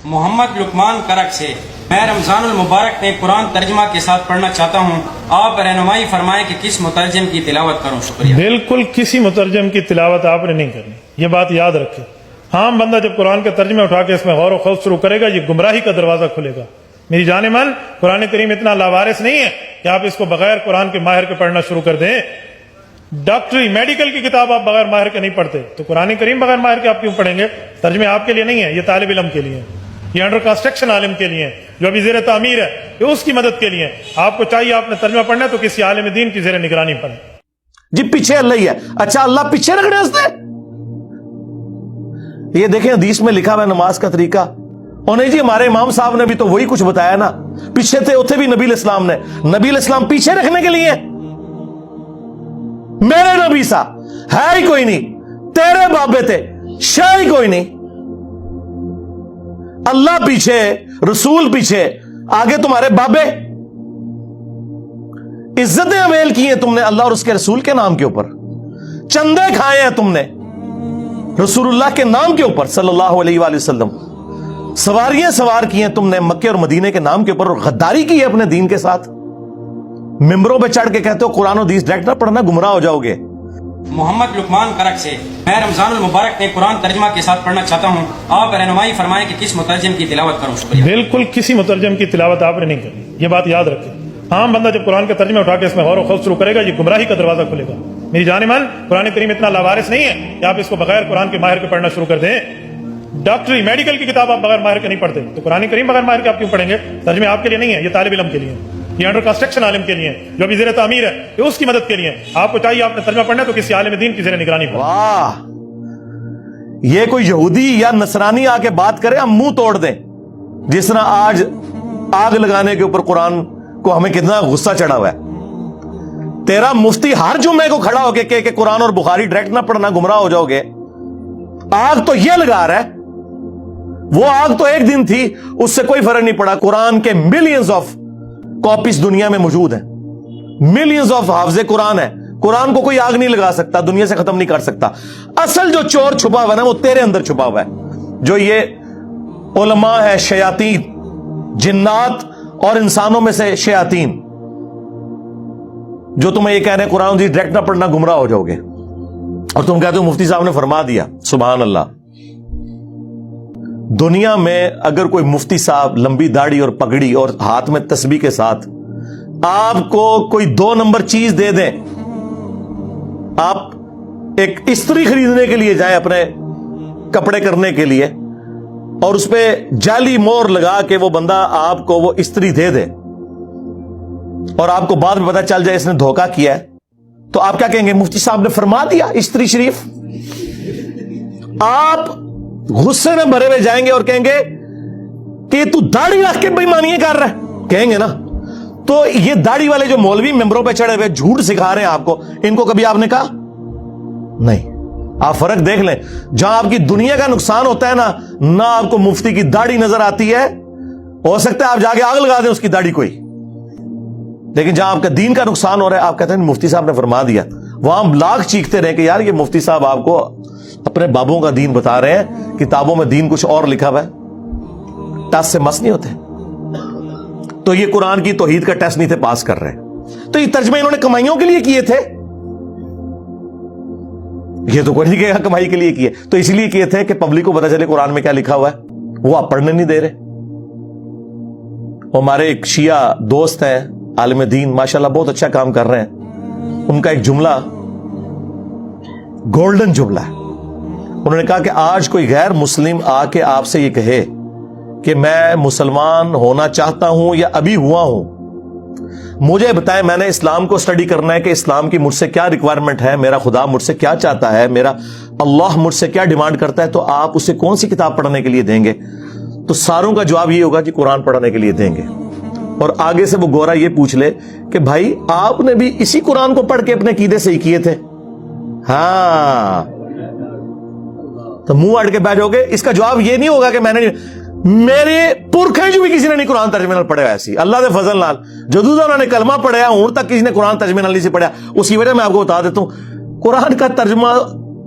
محمد لقمان کرک سے میں رمضان المبارک میں قرآن ترجمہ کے ساتھ پڑھنا چاہتا ہوں، آپ رہنمائی فرمائیں کہ کس مترجم کی تلاوت کروں؟ شکریہ۔ بالکل کسی مترجم کی تلاوت آپ نے نہیں کرنی، یہ بات یاد رکھیں۔ ہاں، بندہ جب قرآن کے ترجمے اٹھا کے اس میں غور و خوض شروع کرے گا، یہ گمراہی کا دروازہ کھلے گا۔ میری جان من، قرآن کریم اتنا لاوارث نہیں ہے کہ آپ اس کو بغیر قرآن کے ماہر کے پڑھنا شروع کر دیں۔ ڈاکٹری میڈیکل کی کتاب آپ بغیر ماہر کے نہیں پڑھتے، تو قرآن کریم بغیر ماہر کے آپ کیوں پڑھیں گے؟ ترجمے آپ کے لیے نہیں ہے، یہ طالب علم کے لیے ہے، یہ انڈر کنسٹرکشن عالم کے لیے ہے، جو ابھی زیر تعمیر ہے، یہ اس کی مدد کے لیے ہے۔ آپ کو چاہیے آپ نے ترجمہ پڑھنا ہے تو کسی عالم دین کی زیر نگرانی پڑھیں۔ جی پیچھے اللہ ہی ہے، اچھا اللہ پیچھے رکھنے ہستے؟ یہ دیکھیں حدیث میں لکھا ہوا ہے نماز کا طریقہ، اور نہیں جی ہمارے امام صاحب نے بھی تو وہی کچھ بتایا نا، پیچھے تھے اتنے بھی نبی علیہ السلام نے، نبی علیہ السلام پیچھے رکھنے کے لیے؟ میرے نبی سا ہے ہی کوئی نہیں، تیرے بابے تھے شے ہی کوئی نہیں، اللہ پیچھے، رسول پیچھے، آگے تمہارے بابے۔ عزتیں اویل کی ہیں تم نے اللہ اور اس کے رسول کے نام کے اوپر، چندے کھائے ہیں تم نے رسول اللہ کے نام کے اوپر صلی اللہ علیہ وآلہ وسلم، سواریاں سوار کی ہیں تم نے مکے اور مدینے کے نام کے اوپر، اور غداری کی ہے اپنے دین کے ساتھ۔ ممبروں پہ چڑھ کے کہتے ہو قرآن و حدیث ڈائریکٹ نہ پڑھنا، گمراہ ہو جاؤ گے۔ محمد لقمان کرک سے میں رمضان المبارک میں قرآن ترجمہ کے ساتھ پڑھنا چاہتا ہوں، آپ رہنمائی فرمائیں کہ کس مترجم کی تلاوت کروں؟ شکریہ۔ بالکل کسی مترجم کی تلاوت آپ نے نہیں کرنی، یہ بات یاد رکھیں۔ ہاں، بندہ جب قرآن کے ترجمے اٹھا کے اس میں غور و خوض شروع کرے گا، یہ گمراہی کا دروازہ کھلے گا۔ میری جان من، قرآن کریم اتنا لاوارث نہیں ہے کہ آپ اس کو بغیر قرآن کے ماہر کے پڑھنا شروع کر دیں۔ ڈاکٹری میڈیکل کی کتاب آپ بغیر ماہر کے نہیں پڑھتے، تو قرآن کریم بغیر ماہر کے آپ کیوں پڑھیں گے؟ ترجمے آپ کے لیے نہیں ہے، یہ طالب علم کے لیے ہے، یہ انڈر کنسٹرکشن عالم کے لیے ہے، جو ابھی زیر تعمیر ہے، یہ اس کی مدد کے لیے ہے۔ آپ کو چاہیے آپ نے ترجمہ پڑھنا ہے تو کسی عالم دین کی زیر نگرانی پڑھیں۔ واہ، یہ کوئی یہودی یا نصرانی آ کے بات کرے ہم منہ توڑ دیں، جس طرح آج آگ لگانے کے اوپر قرآن کو ہمیں کتنا غصہ چڑھا ہوا ہے۔ تیرا مفتی ہر جمعے کو کھڑا ہو کے کہ قرآن اور بخاری ڈائریکٹ نہ پڑھنا، گمراہ ہو جاؤ گے۔ آگ تو یہ لگا رہا ہے، وہ آگ تو ایک دن تھی، اس سے کوئی فرق نہیں پڑا۔ قرآن کے ملینز آف کاپیز دنیا میں موجود ہیں، ملینز آف حافظ قرآن ہے، قرآن کو کوئی آگ نہیں لگا سکتا، دنیا سے ختم نہیں کر سکتا۔ اصل جو چور چھپا ہوا ہے نا، وہ تیرے اندر چھپا ہوا ہے، جو یہ علماء ہے، شیاطین، جنات اور انسانوں میں سے شیاطین، جو تمہیں یہ کہہ رہے ہیں قرآن دی ڈائریکٹ نہ پڑھنا، گمراہ ہو جاؤ گے، اور تم کہتے ہو مفتی صاحب نے فرما دیا۔ سبحان اللہ۔ دنیا میں اگر کوئی مفتی صاحب لمبی داڑھی اور پگڑی اور ہاتھ میں تسبیح کے ساتھ آپ کو کوئی 2 نمبر چیز دے دیں، آپ ایک استری خریدنے کے لیے جائیں اپنے کپڑے کرنے کے لیے، اور اس پہ جعلی مور لگا کے وہ بندہ آپ کو وہ استری دے دے، اور آپ کو بعد میں پتا چل جائے اس نے دھوکہ کیا ہے، تو آپ کیا کہیں گے؟ مفتی صاحب نے فرما دیا استری شریف۔ آپ غصے میں بھرے ہوئے جائیں گے اور کہیں گے کہ تو داڑھی رکھ کے بےایمانیاں کر رہا ہے، کہیں گے نا۔ تو یہ داڑھی والے جو مولوی ممبروں پہ چڑھے ہوئے جھوٹ سکھا رہے ہیں آپ کو، ان کو کبھی آپ نے کہا؟ نہیں۔ آپ فرق دیکھ لیں، جہاں آپ کی دنیا کا نقصان ہوتا ہے نا، نہ آپ کو مفتی کی داڑھی نظر آتی ہے، ہو سکتا ہے آپ جا کے آگ لگا دیں اس کی داڑھی کوئی، لیکن جہاں آپ کا دین کا نقصان ہو رہا ہے، آپ کہتے ہیں مفتی صاحب نے فرما دیا، وہاں ہم لاکھ چیختے رہے کہ یار یہ مفتی صاحب آپ کو اپنے بابوں کا دین بتا رہے ہیں، کتابوں میں دین کچھ اور لکھا ہوا ہے، ٹس سے مس نہیں ہوتے۔ تو یہ قرآن کی توحید کا ٹیسٹ نہیں تھے پاس کر رہے، تو یہ ترجمے انہوں نے کمائیوں کے لیے کیے تھے، یہ تو کوئی نہیں کہے گا کمائی کے لیے کیے، تو اس لیے کیے تھے کہ پبلک کو پتا چلے قرآن میں کیا لکھا ہوا ہے، وہ آپ پڑھنے نہیں دے رہے۔ ہمارے ایک شیعہ دوست ہیں عالم دین، ماشاءاللہ بہت اچھا کام کر رہے ہیں، ان کا ایک جملہ گولڈن جملہ ہے، انہوں نے کہا کہ آج کوئی غیر مسلم آ کے آپ سے یہ کہے کہ میں مسلمان ہونا چاہتا ہوں یا ابھی ہوا ہوں، مجھے بتائیں، میں نے اسلام کو اسٹڈی کرنا ہے کہ اسلام کی مجھ سے کیا ریکوائرمنٹ ہے، میرا خدا مجھ سے کیا چاہتا ہے، میرا اللہ مجھ سے کیا ڈیمانڈ کرتا ہے، تو آپ اسے کون سی کتاب پڑھنے کے لیے دیں گے؟ تو ساروں کا جواب یہ ہوگا کہ قرآن پڑھنے کے لیے دیں گے، اور آگے سے وہ گورا یہ پوچھ لے کہ بھائی آپ نے بھی اسی قرآن کو پڑھ کے اپنے عقیدے صحیح کیے تھے؟ ہاں، تو منہ اڑ کے بیٹھ جاؤ گے۔ اس کا جواب یہ نہیں ہوگا کہ میں نے، میرے پرکھے جو بھی کسی نے نہیں قرآن ترجمے نال پڑھا ایسی اللہ دے فضل نال، جدوں دا انہوں نے کلمہ پڑھیا ہوں تک کسی نے قرآن ترجمے نال نہیں سی پڑھیا۔ اس کی وجہ میں آپ کو بتا دیتا ہوں، قرآن کا ترجمہ